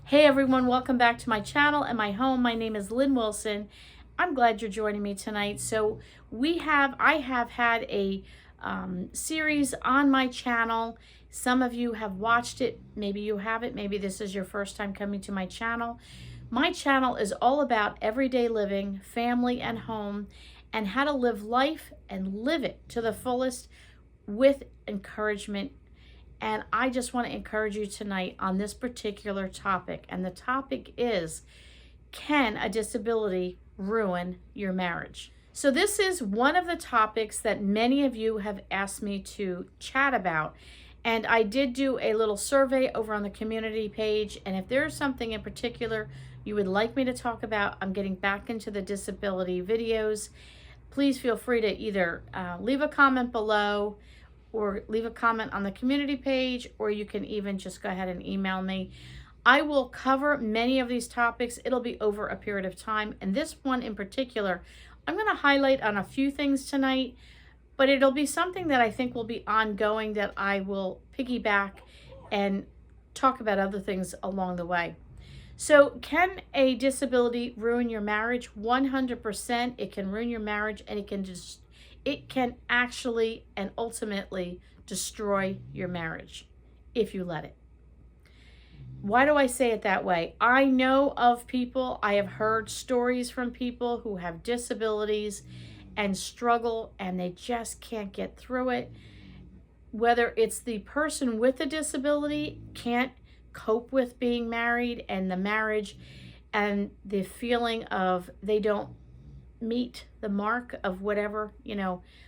Hey everyone, welcome back to my channel and my home. My name is Lynn Wilson. I'm glad you're joining me tonight. So I have had a series on my channel. Some of you have watched it, maybe you haven't, maybe this is your first time coming to my channel. My channel is all about everyday living, family and home, and how to live life and live it to the fullest with encouragement. And I just want to encourage you tonight on this particular topic. And the topic is, can a disability ruin your marriage? So this is one of the topics that many of you have asked me to chat about. And I did do a little survey over on the community page. And if there's something in particular you would like me to talk about, I'm getting back into the disability videos. Please feel free to either leave a comment below or leave a comment on the community page, or you can even just go ahead and email me. I will cover many of these topics. It'll be over a period of time. And this one in particular, I'm going to highlight on a few things tonight, but it'll be something that I think will be ongoing, that I will piggyback and talk about other things along the way. So can a disability ruin your marriage? 100%. It can ruin your marriage, and it can actually and ultimately destroy your marriage if you let it. Why do I say it that way? I know of people, I have heard stories from people who have disabilities and struggle, and they just can't get through it. Whether it's the person with a disability can't cope with being married and the marriage and the feeling of they don't meet the mark of whatever,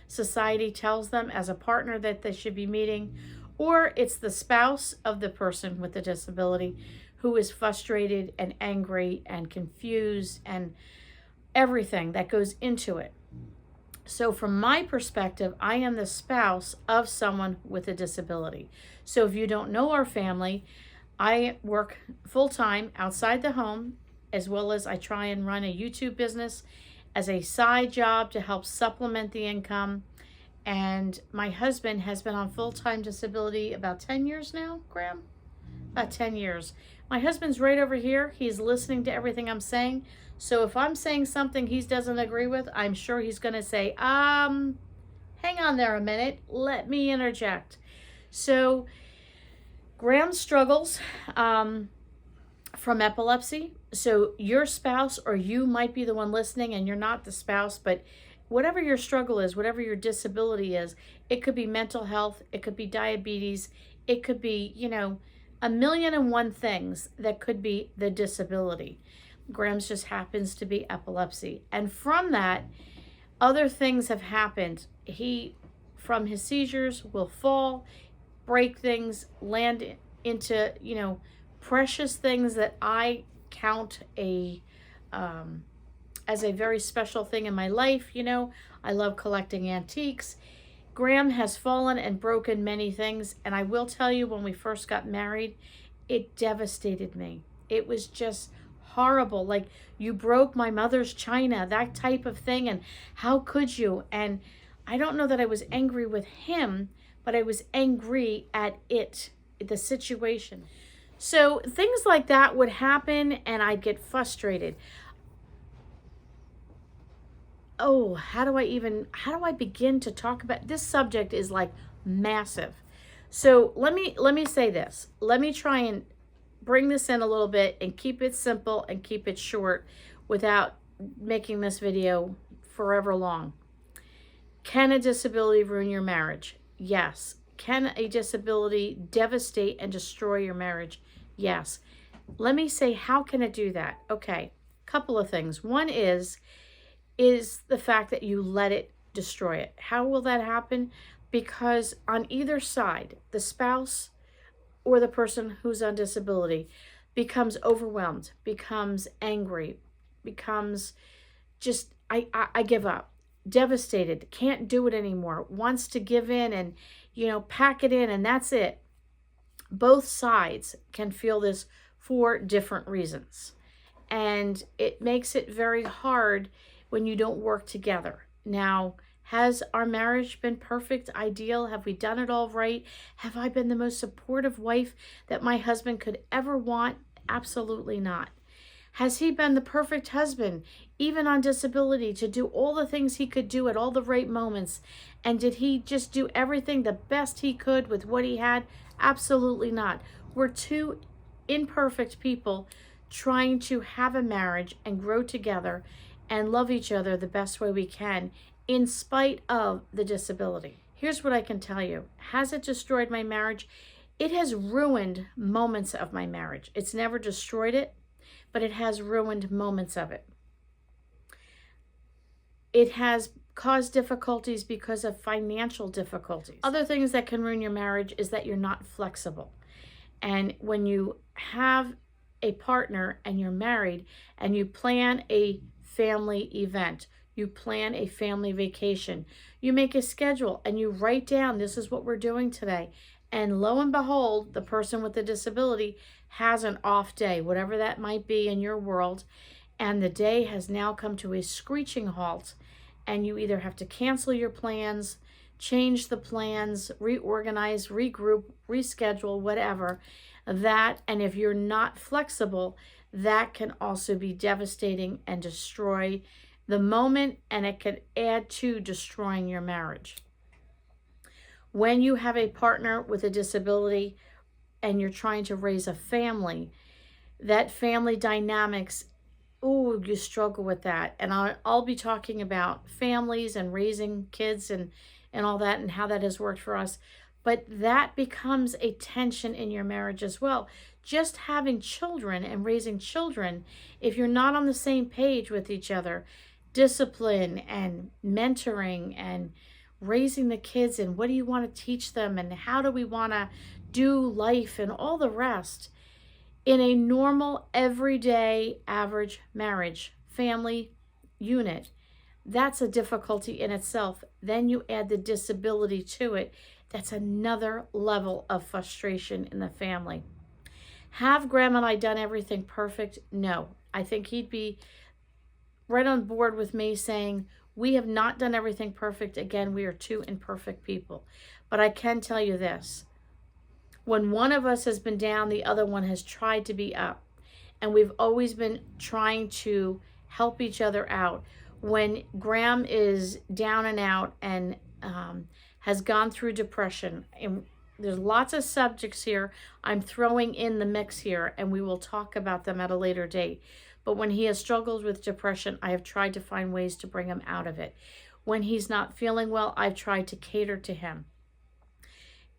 society tells them as a partner that they should be meeting, or it's the spouse of the person with the disability who is frustrated and angry and confused and everything that goes into it. So from my perspective, I am the spouse of someone with a disability. So if you don't know our family, I work full-time outside the home, as well as I try and run a YouTube business as a side job to help supplement the income. And my husband has been on full-time disability about 10 years now, Graham? About 10 years. My husband's right over here. He's listening to everything I'm saying. So if I'm saying something he doesn't agree with, I'm sure he's going to say, hang on there a minute. Let me interject. So Graham struggles from epilepsy. So your spouse, or you might be the one listening and you're not the spouse, but whatever your struggle is, whatever your disability is, it could be mental health, it could be diabetes, it could be, 1,000,001 things that could be the disability. Graham's just happens to be epilepsy. And from that, other things have happened. He, from his seizures, will fall, break things, land into, precious things that I count as a very special thing in my life. I love collecting antiques. Graham has fallen and broken many things, and I will tell you, when we first got married, it devastated me. It was just horrible. Like, you broke my mother's china, that type of thing, and how could you? And I don't know that I was angry with him, but I was angry at the situation. So things like that would happen, and I'd get frustrated. Oh, how do I begin to talk about this subject? Is like massive. So let me say this. Let me try and bring this in a little bit and keep it simple and keep it short without making this video forever long. Can a disability ruin your marriage? Yes. Can a disability devastate and destroy your marriage? Yes. Let me say, how can it do that? Okay, couple of things. One is the fact that you let it destroy it. How will that happen? Because on either side, the spouse or the person who's on disability becomes overwhelmed, becomes angry, becomes just, I give up, devastated, can't do it anymore, wants to give in and, pack it in, and that's it. Both sides can feel this for different reasons. And it makes it very hard when you don't work together. Now, has our marriage been perfect, ideal? Have we done it all right? Have I been the most supportive wife that my husband could ever want? Absolutely not. Has he been the perfect husband, even on disability, to do all the things he could do at all the right moments? And did he just do everything the best he could with what he had? Absolutely not. We're two imperfect people trying to have a marriage and grow together and love each other the best way we can in spite of the disability. Here's what I can tell you. Has it destroyed my marriage? It has ruined moments of my marriage. It's never destroyed it, but it has ruined moments of it. It has caused difficulties because of financial difficulties. Other things that can ruin your marriage is that you're not flexible. And when you have a partner and you're married and you plan a family event, you plan a family vacation, you make a schedule and you write down, this is what we're doing today. And lo and behold, the person with the disability has an off day, whatever that might be in your world, and the day has now come to a screeching halt, and you either have to cancel your plans, change the plans, reorganize, regroup, reschedule, whatever. That, and if you're not flexible, that can also be devastating and destroy the moment, and it can add to destroying your marriage. When you have a partner with a disability and you're trying to raise a family, that family dynamics, oh, you struggle with that. And I'll be talking about families and raising kids and all that and how that has worked for us. But that becomes a tension in your marriage as well. Just having children and raising children, if you're not on the same page with each other, discipline and mentoring and raising the kids and what do you want to teach them and how do we want to do life and all the rest, in a normal, everyday, average marriage, family unit, that's a difficulty in itself. Then you add the disability to it. That's another level of frustration in the family. Have Graham and I done everything perfect? No. I think he'd be right on board with me saying, we have not done everything perfect. Again, we are two imperfect people. But I can tell you this. When one of us has been down, the other one has tried to be up. And we've always been trying to help each other out. When Graham is down and out and has gone through depression, and there's lots of subjects here I'm throwing in the mix here, and we will talk about them at a later date. But when he has struggled with depression, I have tried to find ways to bring him out of it. When he's not feeling well, I've tried to cater to him.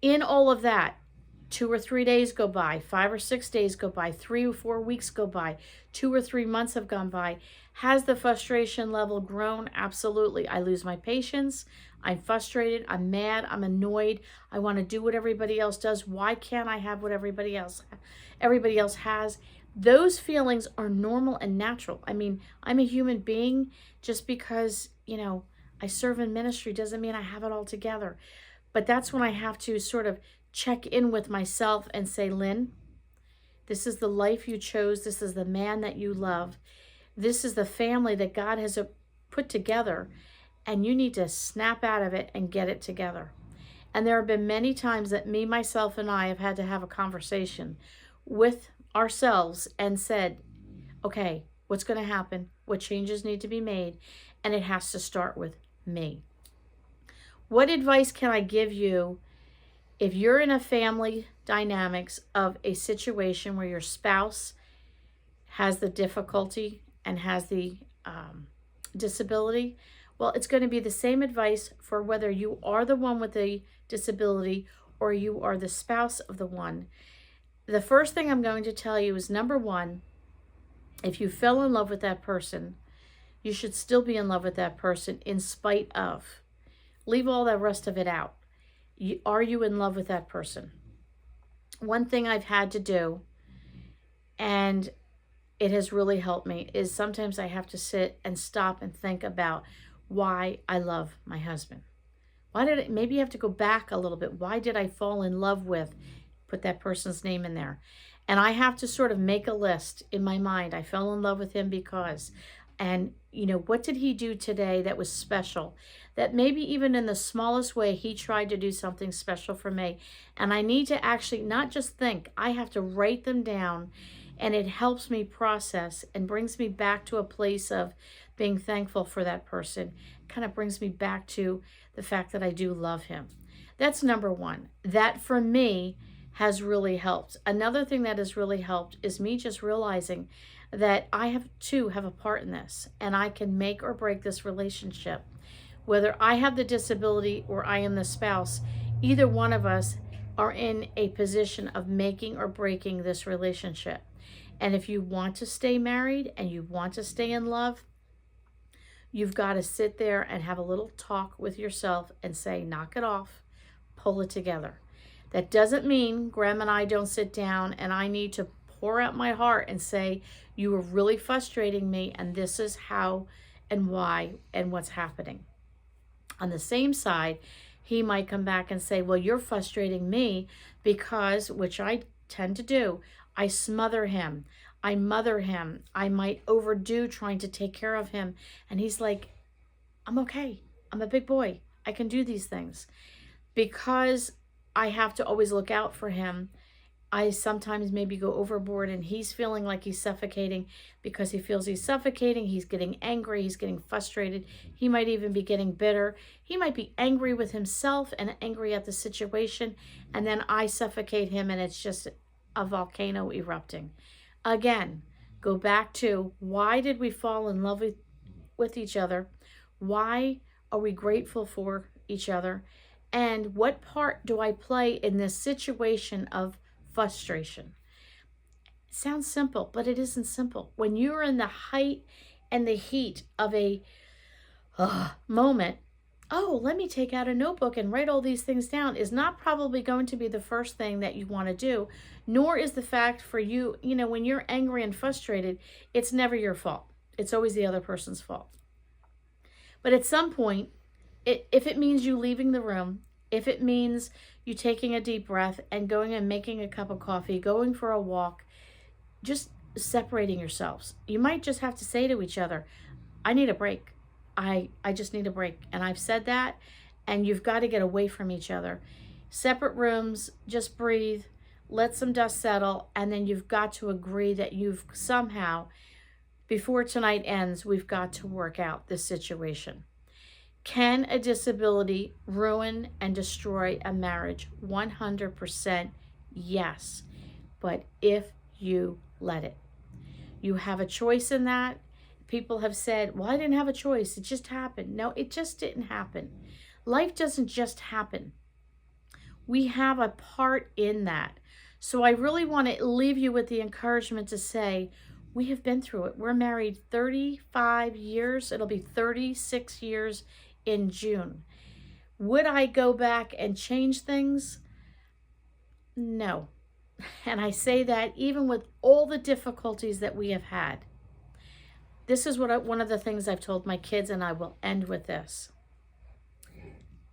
In all of that, 2 or 3 days go by, 5 or 6 days go by, 3 or 4 weeks go by, 2 or 3 months have gone by. Has the frustration level grown? Absolutely. I lose my patience. I'm frustrated. I'm mad. I'm annoyed. I want to do what everybody else does. Why can't I have what everybody else has? Those feelings are normal and natural. I mean, I'm a human being. Just because, I serve in ministry doesn't mean I have it all together. But that's when I have to sort of check in with myself and say, Lynn, this is the life you chose. This is the man that you love. This is the family that God has put together. And you need to snap out of it and get it together. And there have been many times that me, myself, and I have had to have a conversation with ourselves and said, okay, what's going to happen? What changes need to be made? And it has to start with me. What advice can I give you if you're in a family dynamics of a situation where your spouse has the difficulty and has the disability? Well, it's going to be the same advice for whether you are the one with the disability or you are the spouse of the one. The first thing I'm going to tell you is, number one, if you fell in love with that person, you should still be in love with that person in spite of. Leave all the rest of it out. Are you in love with that person? One thing I've had to do, and it has really helped me, is sometimes I have to sit and stop and think about why I love my husband. Maybe you have to go back a little bit. Why did I fall in love with, put that person's name in there. And I have to sort of make a list in my mind. I fell in love with him because, and what did he do today that was special? That maybe even in the smallest way, he tried to do something special for me. And I need to actually not just think, I have to write them down and it helps me process and brings me back to a place of being thankful for that person. Kind of brings me back to the fact that I do love him. That's number one. That for me has really helped. Another thing that has really helped is me just realizing that I have a part in this, and I can make or break this relationship. Whether I have the disability or I am the spouse, either one of us are in a position of making or breaking this relationship. And if you want to stay married and you want to stay in love, you've got to sit there and have a little talk with yourself and say, knock it off, pull it together. That doesn't mean Graham and I don't sit down and I need to pour out my heart and say, you were really frustrating me and this is how and why and what's happening. On the same side, he might come back and say, well, you're frustrating me because, which I tend to do, I smother him, I mother him, I might overdo trying to take care of him. And he's like, I'm okay. I'm a big boy. I can do these things. Because I have to always look out for him, I sometimes maybe go overboard and he's feeling like he's suffocating because he feels he's suffocating. He's getting angry. He's getting frustrated. He might even be getting bitter. He might be angry with himself and angry at the situation. And then I suffocate him and it's just a volcano erupting. Again, go back to why did we fall in love with each other? Why are we grateful for each other? And what part do I play in this situation of frustration? It sounds simple, but it isn't simple. When you're in the height and the heat of a moment, oh, let me take out a notebook and write all these things down is not probably going to be the first thing that you want to do, nor is the fact for you, when you're angry and frustrated, it's never your fault. It's always the other person's fault. But at some point, if it means you leaving the room, if it means you taking a deep breath and going and making a cup of coffee, going for a walk, just separating yourselves. You might just have to say to each other, I need a break. I just need a break. And I've said that, and you've got to get away from each other. Separate rooms, just breathe, let some dust settle, and then you've got to agree that you've somehow, before tonight ends, we've got to work out this situation. Can a disability ruin and destroy a marriage? 100% yes. But if you let it. You have a choice in that. People have said, well, I didn't have a choice. It just happened. No, it just didn't happen. Life doesn't just happen. We have a part in that. So I really want to leave you with the encouragement to say, we have been through it. We're married 35 years. It'll be 36 years in June. Would I go back and change things? No. And I say that even with all the difficulties that we have had. This is one of the things I've told my kids, and I will end with this.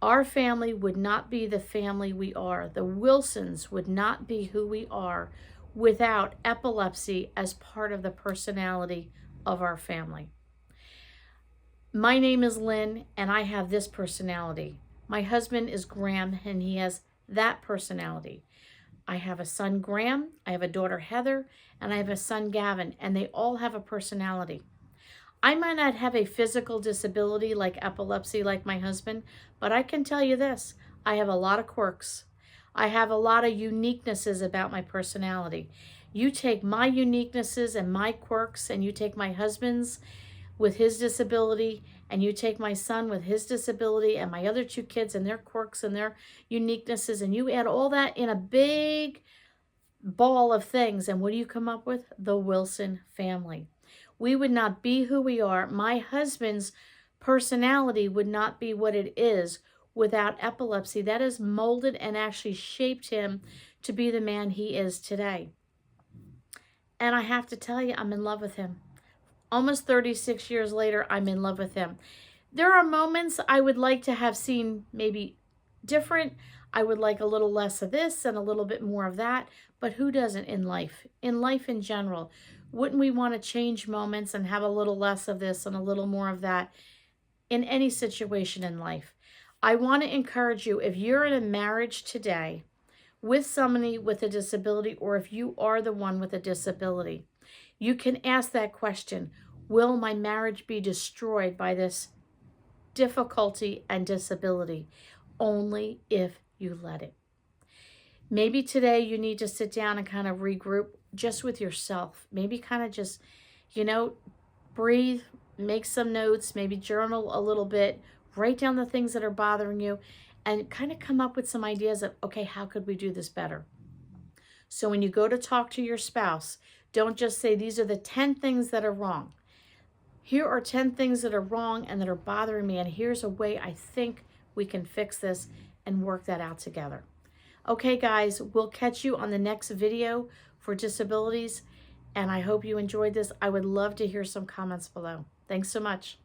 Our family would not be the family we are. The Wilsons would not be who we are without epilepsy as part of the personality of our family. My name is Lynn, and I have this personality. My husband is Graham, and he has that personality. I have a son, Graham, I have a daughter, Heather, and I have a son, Gavin, and they all have a personality. I might not have a physical disability like epilepsy like my husband, but I can tell you this, I have a lot of quirks. I have a lot of uniquenesses about my personality. You take my uniquenesses and my quirks, and you take my husband's with his disability, and you take my son with his disability and my other two kids and their quirks and their uniquenesses, and you add all that in a big ball of things, and what do you come up with? The Wilson family. We would not be who we are. My husband's personality would not be what it is without epilepsy. That has molded and actually shaped him to be the man he is today. And I have to tell you, I'm in love with him. Almost 36 years later, I'm in love with him. There are moments I would like to have seen maybe different. I would like a little less of this and a little bit more of that. But who doesn't in life? In life in general, wouldn't we want to change moments and have a little less of this and a little more of that in any situation in life? I want to encourage you, if you're in a marriage today with somebody with a disability, or if you are the one with a disability, you can ask that question, will my marriage be destroyed by this difficulty and disability? Only if you let it. Maybe today you need to sit down and kind of regroup just with yourself. Maybe kind of just, breathe, make some notes, maybe journal a little bit, write down the things that are bothering you, and kind of come up with some ideas of, okay, how could we do this better? So when you go to talk to your spouse, don't just say, these are the 10 things that are wrong. Here are 10 things that are wrong and that are bothering me, and here's a way I think we can fix this and work that out together. Okay, guys, we'll catch you on the next video for disabilities, and I hope you enjoyed this. I would love to hear some comments below. Thanks so much.